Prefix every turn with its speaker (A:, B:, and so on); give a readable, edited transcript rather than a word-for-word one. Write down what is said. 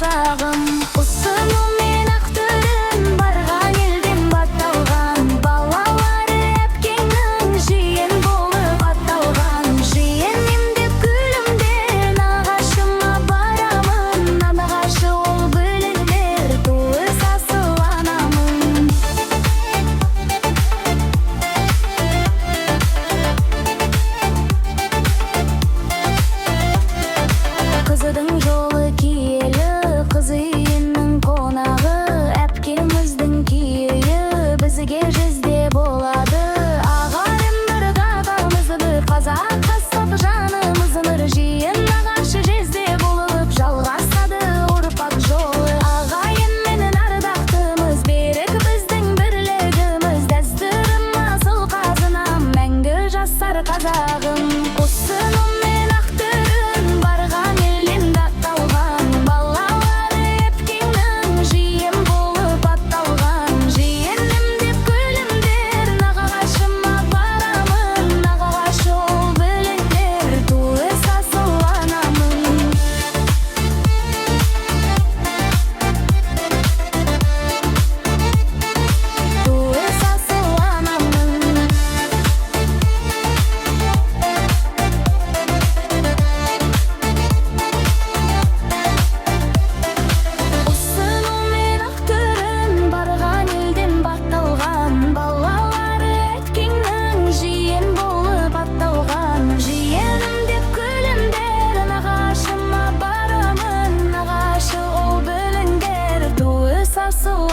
A: қазағым. Ұсынумен ақтырын барған елден батталған, балалары әпкеңнің жиен болып атталған. Жиенім деп күлімдер, нағашыма барамын, нағашы ол біліңдер, туыс асыл анамын. Қызыдың жолы киелі, қыз үйінің қонағы, әпкеміздің киелі бізге жүзде болады. Ағайын бір қағамызды қазақ қасап жанымыздың жиен нағашы жүзде болып жалғасады ұрпақ жолы. Ағайын менен ардақтымыз, берік біздің бірлігіміз, дәстүрім асыл қазынам, мәңгі жасар қазағым. Ұсынумен ақтырын барған елден батталған, балалары әпкеңнің жиен болып атталған. Жиенім деп күлімдер, нағашыма барамын, нағашы ол біліңдер, туыс асыл анамын. Туыс асыл анамын. Ұсынумен ақтырын барған елден батталған, балалары әпкеңнің жиен болып атталған. Жиенім деп күлімдер, нағашыма барамын, нағашы ол біліңдер, туыс асыл